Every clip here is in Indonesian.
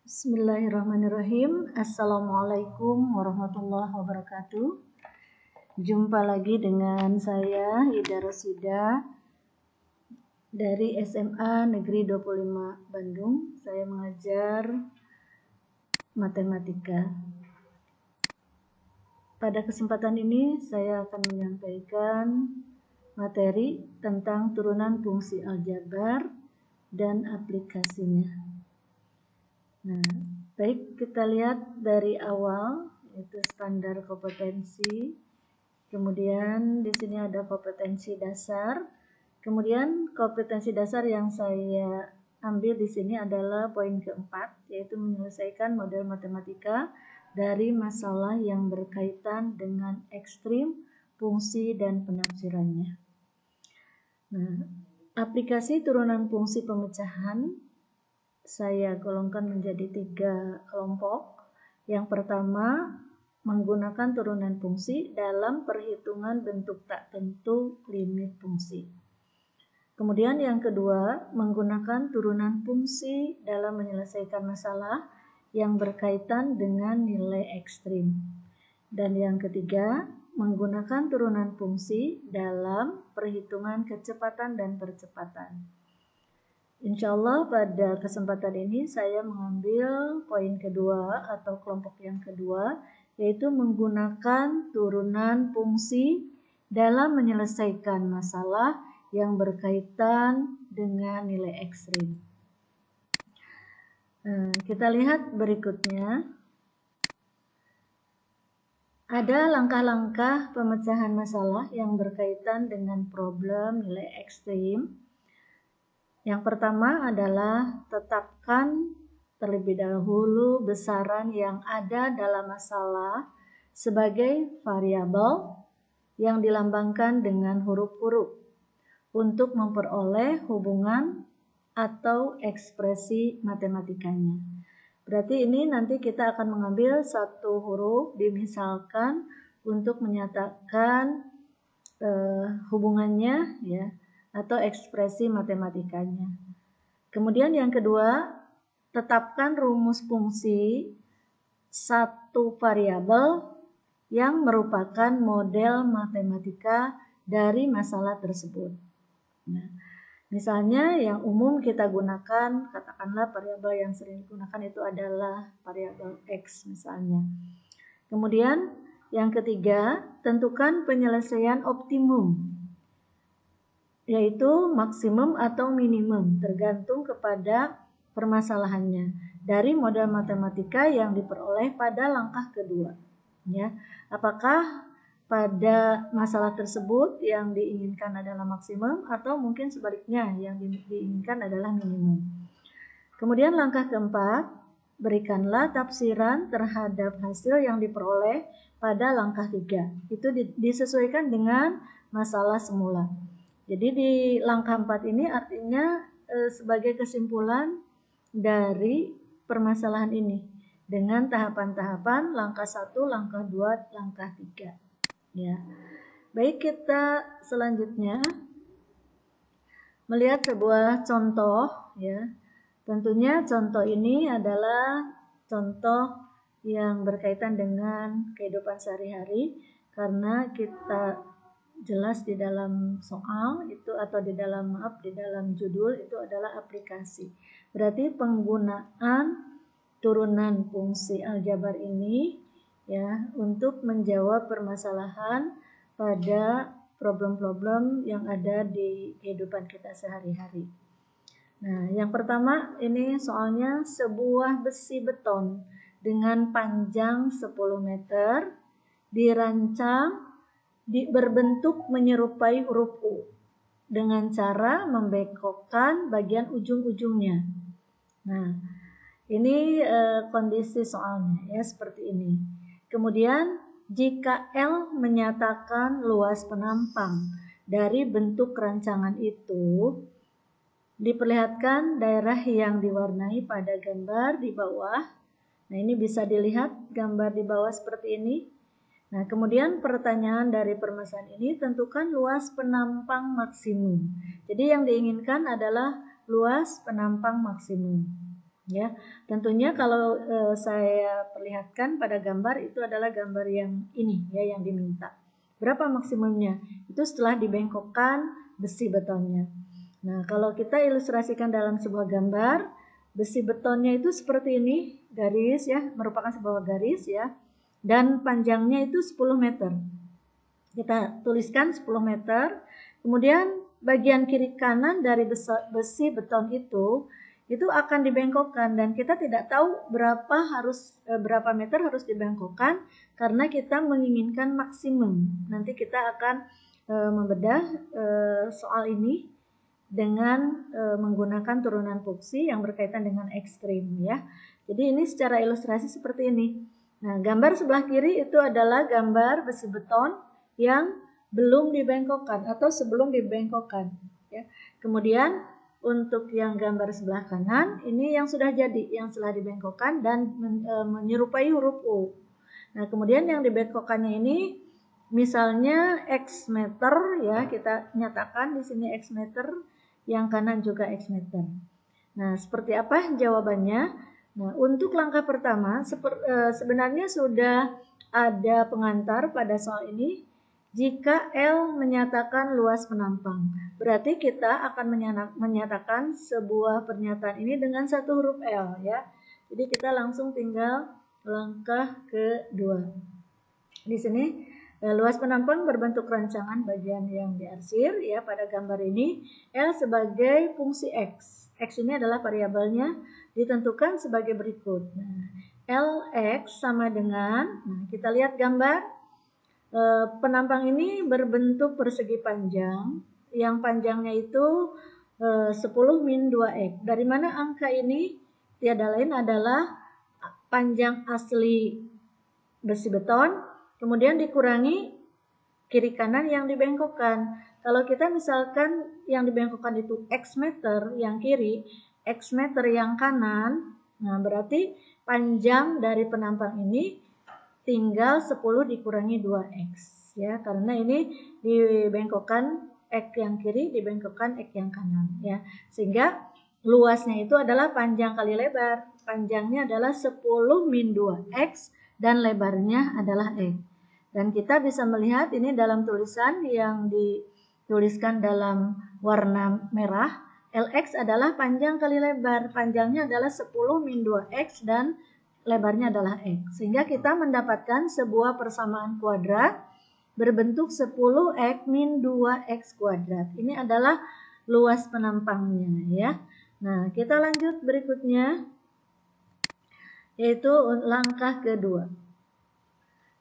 Bismillahirrahmanirrahim. Assalamualaikum warahmatullahi wabarakatuh. Jumpa lagi dengan saya Ida Rosida dari SMA Negeri 25 Bandung. Saya mengajar matematika. Pada kesempatan ini saya akan menyampaikan materi tentang turunan fungsi aljabar dan aplikasinya. Nah, baik, kita lihat dari awal, yaitu standar kompetensi. Kemudian di sini ada kompetensi dasar. Kemudian kompetensi dasar yang saya ambil di sini adalah poin keempat, yaitu menyelesaikan model matematika dari masalah yang berkaitan dengan ekstrim, fungsi, dan penafsirannya. Nah, aplikasi turunan fungsi pemecahan saya golongkan menjadi 3 kelompok. Yang pertama, menggunakan turunan fungsi dalam perhitungan bentuk tak tentu limit fungsi. Kemudian yang kedua, menggunakan turunan fungsi dalam menyelesaikan masalah yang berkaitan dengan nilai ekstrim. Dan yang ketiga, menggunakan turunan fungsi dalam perhitungan kecepatan dan percepatan. Insya Allah pada kesempatan ini saya mengambil poin kedua atau kelompok yang kedua, yaitu menggunakan turunan fungsi dalam menyelesaikan masalah yang berkaitan dengan nilai ekstrim. Kita lihat berikutnya. Ada langkah-langkah pemecahan masalah yang berkaitan dengan problem nilai ekstrim. Yang pertama adalah tetapkan terlebih dahulu besaran yang ada dalam masalah sebagai variabel yang dilambangkan dengan huruf-huruf untuk memperoleh hubungan atau ekspresi matematikanya. Berarti ini nanti kita akan mengambil satu huruf dimisalkan untuk menyatakan hubungannya ya, atau ekspresi matematikanya. Kemudian yang kedua, tetapkan rumus fungsi satu variabel yang merupakan model matematika dari masalah tersebut. Nah, misalnya yang umum kita gunakan, katakanlah variabel yang sering digunakan itu adalah variabel X misalnya. Kemudian yang ketiga, tentukan penyelesaian optimum, yaitu maksimum atau minimum tergantung kepada permasalahannya dari model matematika yang diperoleh pada langkah kedua. Ya, apakah pada masalah tersebut yang diinginkan adalah maksimum atau mungkin sebaliknya yang diinginkan adalah minimum. Kemudian langkah keempat, berikanlah tafsiran terhadap hasil yang diperoleh pada langkah 3. Itu disesuaikan dengan masalah semula. Jadi di langkah 4 ini artinya sebagai kesimpulan dari permasalahan ini dengan tahapan-tahapan langkah 1, langkah 2, langkah 3. Ya. Baik, kita selanjutnya melihat sebuah contoh ya. Tentunya contoh ini adalah contoh yang berkaitan dengan kehidupan sehari-hari karena kita jelas di dalam soal itu atau di dalam judul itu adalah aplikasi. Berarti penggunaan turunan fungsi aljabar ini ya untuk menjawab permasalahan pada problem-problem yang ada di kehidupan kita sehari-hari. Nah, yang pertama ini soalnya sebuah besi beton dengan panjang 10 meter dirancang berbentuk menyerupai huruf U dengan cara membengkokkan bagian ujung-ujungnya. Nah, ini kondisi soalnya ya seperti ini. Kemudian jika L menyatakan luas penampang dari bentuk rancangan itu, diperlihatkan daerah yang diwarnai pada gambar di bawah. Nah, ini bisa dilihat gambar di bawah seperti ini. Nah, kemudian pertanyaan dari permasalahan ini, tentukan luas penampang maksimum. Jadi yang diinginkan adalah luas penampang maksimum. Ya, tentunya kalau saya perlihatkan pada gambar itu adalah gambar yang ini ya yang diminta. Berapa maksimumnya? Itu setelah dibengkokkan besi betonnya. Nah, kalau kita ilustrasikan dalam sebuah gambar, besi betonnya itu seperti ini, garis ya, merupakan sebuah garis ya. Dan panjangnya itu 10 meter. Kita tuliskan 10 meter. Kemudian bagian kiri kanan dari besi beton itu akan dibengkokkan dan kita tidak tahu berapa meter harus dibengkokkan karena kita menginginkan maksimum. Nanti kita akan membedah soal ini dengan menggunakan turunan fuksi yang berkaitan dengan ekstrim ya. Jadi ini secara ilustrasi seperti ini. Nah, gambar sebelah kiri itu adalah gambar besi beton yang belum dibengkokkan atau sebelum dibengkokkan ya. Kemudian untuk yang gambar sebelah kanan ini yang sudah jadi, yang setelah dibengkokkan dan menyerupai huruf U. Nah, kemudian yang dibengkokkannya ini misalnya X meter ya, kita nyatakan di sini X meter, yang kanan juga X meter. Nah, seperti apa jawabannya? Nah, untuk langkah pertama sebenarnya sudah ada pengantar pada soal ini. Jika L menyatakan luas penampang, berarti kita akan menyatakan sebuah pernyataan ini dengan satu huruf L ya. Jadi kita langsung tinggal langkah kedua. Di sini luas penampang berbentuk rancangan bagian yang diarsir ya pada gambar ini. L sebagai fungsi X. X ini adalah variabelnya, ditentukan sebagai berikut. Nah, Lx sama dengan, kita lihat gambar. Penampang ini berbentuk persegi panjang, yang panjangnya itu 10 min 2x. Dari mana angka ini? Tiada lain adalah panjang asli besi beton, kemudian dikurangi kiri kanan yang dibengkokkan. Kalau kita misalkan yang dibengkokkan itu X meter yang kiri, X meter yang kanan, nah berarti panjang dari penampang ini tinggal 10 dikurangi 2x ya, karena ini dibengkokkan X yang kiri dibengkokkan X yang kanan ya, sehingga luasnya itu adalah panjang kali lebar. Panjangnya adalah 10 min 2x dan lebarnya adalah X. Dan kita bisa melihat ini dalam tulisan yang dituliskan dalam warna merah, Lx adalah panjang kali lebar. Panjangnya adalah 10 min 2x dan lebarnya adalah X. Sehingga kita mendapatkan sebuah persamaan kuadrat berbentuk 10x min 2x kuadrat. Ini adalah luas penampangnya ya. Nah, kita lanjut berikutnya, yaitu langkah kedua.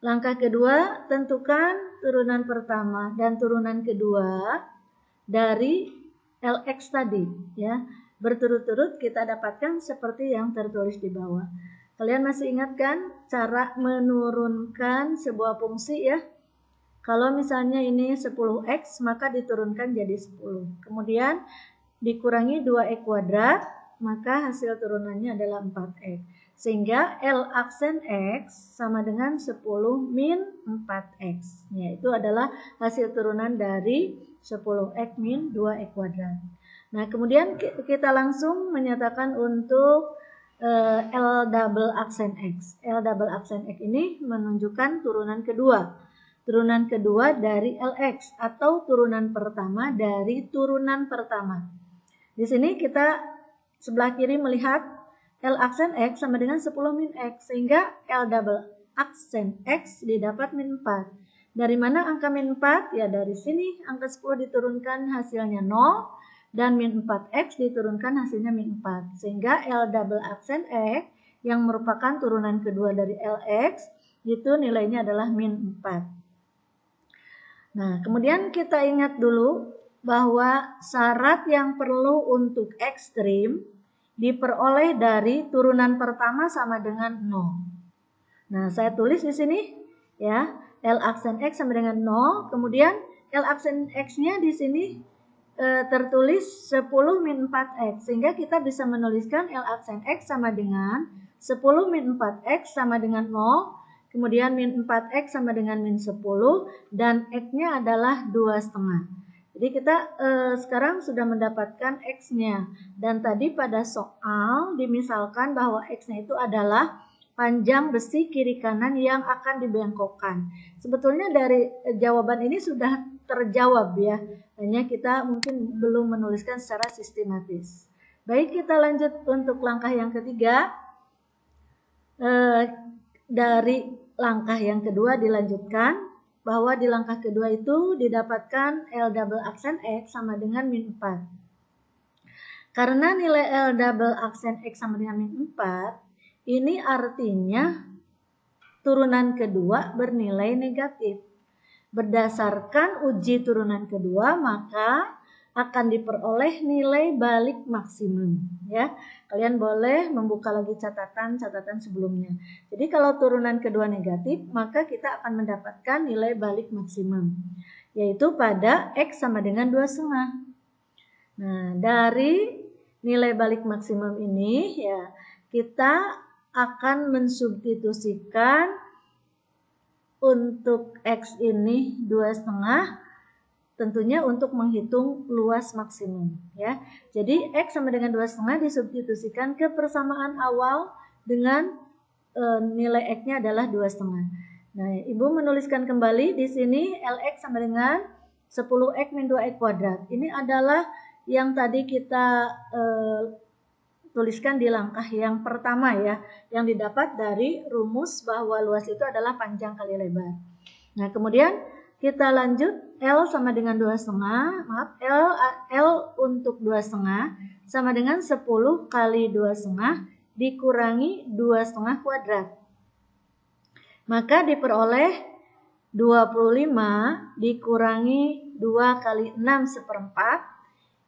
Langkah kedua, tentukan turunan pertama dan turunan kedua dari Lx tadi ya. Berturut-turut kita dapatkan seperti yang tertulis di bawah. Kalian masih ingat kan cara menurunkan sebuah fungsi ya? Kalau misalnya ini 10x maka diturunkan jadi 10. Kemudian dikurangi 2x kuadrat, maka hasil turunannya adalah 4x. Sehingga L aksen X sama dengan 10 min 4x. Ya, itu adalah hasil turunan dari 10x min 2x kuadrat. Nah, kemudian kita langsung menyatakan untuk L double aksen X. L double aksen X ini menunjukkan turunan kedua. Turunan kedua dari Lx atau turunan pertama dari turunan pertama. Di sini kita sebelah kiri melihat L aksen X sama dengan 10 min X, sehingga L double aksen X didapat min 4. Dari mana angka min 4? Ya dari sini angka 10 diturunkan hasilnya 0. Dan min 4x diturunkan hasilnya min 4. Sehingga L double aksen X yang merupakan turunan kedua dari Lx itu nilainya adalah min 4. Nah, kemudian kita ingat dulu bahwa syarat yang perlu untuk ekstrim diperoleh dari turunan pertama sama dengan 0. Nah, saya tulis di sini ya, L aksen X sama dengan 0, kemudian L aksen X-nya di sini tertulis 10 min 4x, sehingga kita bisa menuliskan L aksen X sama dengan 10 min 4x sama dengan 0, kemudian min 4x sama dengan min 10, dan X-nya adalah 2,5. Jadi kita sekarang sudah mendapatkan X-nya. Dan tadi pada soal dimisalkan bahwa X-nya itu adalah panjang besi kiri kanan yang akan dibengkokkan. Sebetulnya dari jawaban ini sudah terjawab ya. Hanya kita mungkin belum menuliskan secara sistematis. Baik, kita lanjut untuk langkah yang ketiga. Dari langkah yang kedua dilanjutkan. Bahwa di langkah kedua itu didapatkan L double aksen X sama dengan min 4. Karena nilai L double aksen X sama dengan min 4, ini artinya turunan kedua bernilai negatif. Berdasarkan uji turunan kedua, maka akan diperoleh nilai balik maksimum ya. Kalian boleh membuka lagi catatan sebelumnya. Jadi kalau turunan kedua negatif, maka kita akan mendapatkan nilai balik maksimum, yaitu pada X sama dengan 2,5. Nah, dari nilai balik maksimum ini ya, kita akan mensubstitusikan untuk X ini 2,5, tentunya untuk menghitung luas maksimum ya. Jadi X sama dengan 2,5 disubstitusikan ke persamaan awal dengan nilai X-nya adalah 2,5. Nah, Ibu menuliskan kembali di sini LX sama dengan 10X min 2X kuadrat. Ini adalah yang tadi kita tuliskan di langkah yang pertama ya, yang didapat dari rumus bahwa luas itu adalah panjang kali lebar. Nah, kemudian kita lanjut L sama dengan 2,5, L untuk 2,5 sama dengan 10 kali 2,5 dikurangi 2,5 kuadrat. Maka diperoleh 25 dikurangi 2 kali 6 seperempat,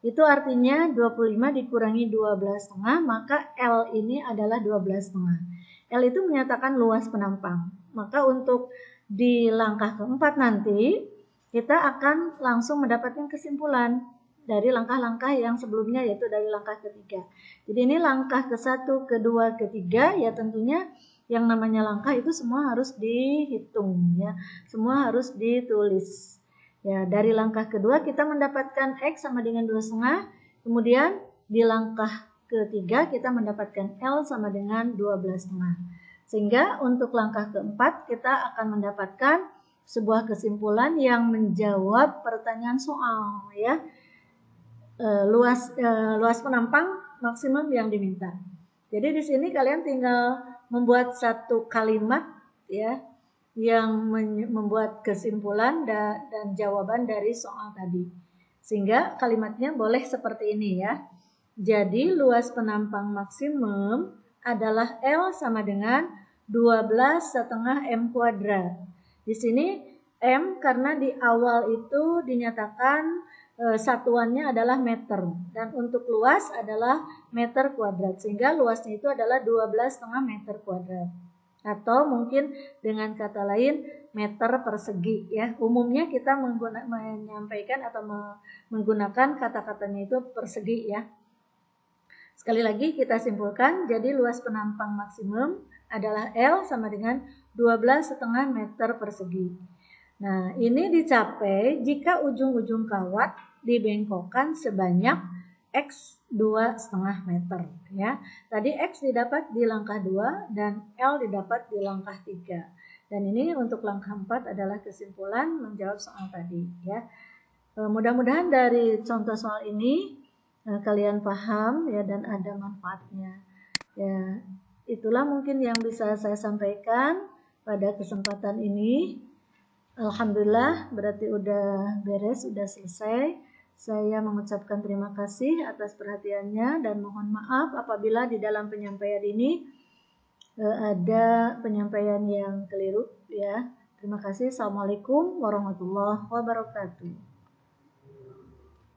itu artinya 25 dikurangi 12,5, maka L ini adalah 12,5. L itu menyatakan luas penampang. Maka untuk di langkah keempat nanti kita akan langsung mendapatkan kesimpulan dari langkah-langkah yang sebelumnya, yaitu dari langkah ketiga. Jadi ini langkah ke-1, kedua, ketiga, ya tentunya yang namanya langkah itu semua harus dihitung ya, semua harus ditulis. Ya, dari langkah kedua kita mendapatkan X sama dengan 2,5, kemudian di langkah ketiga kita mendapatkan L sama dengan 12,5. Sehingga untuk langkah keempat kita akan mendapatkan sebuah kesimpulan yang menjawab pertanyaan soal ya. Luas penampang maksimum yang diminta. Jadi di sini kalian tinggal membuat satu kalimat ya yang membuat kesimpulan dan jawaban dari soal tadi. Sehingga kalimatnya boleh seperti ini ya. Jadi luas penampang maksimum adalah L sama dengan 12,5 M kuadrat. Di sini M karena di awal itu dinyatakan satuannya adalah meter, dan untuk luas adalah meter kuadrat, sehingga luasnya itu adalah 12,5 meter kuadrat, atau mungkin dengan kata lain meter persegi ya. Umumnya kita menyampaikan atau menggunakan kata-katanya itu persegi ya. Sekali lagi kita simpulkan, jadi luas penampang maksimum adalah L sama dengan 12,5 meter persegi. Nah, ini dicapai jika ujung-ujung kawat dibengkokkan sebanyak X 2,5 meter ya. Tadi X didapat di langkah 2 dan L didapat di langkah 3. Dan ini untuk langkah 4 adalah kesimpulan menjawab soal tadi ya. Mudah-mudahan dari contoh soal ini kalian paham ya dan ada manfaatnya. Ya, itulah mungkin yang bisa saya sampaikan pada kesempatan ini. Alhamdulillah, berarti udah beres, udah selesai. Saya mengucapkan terima kasih atas perhatiannya dan mohon maaf apabila di dalam penyampaian ini ada penyampaian yang keliru ya. Terima kasih. Assalamualaikum warahmatullahi wabarakatuh.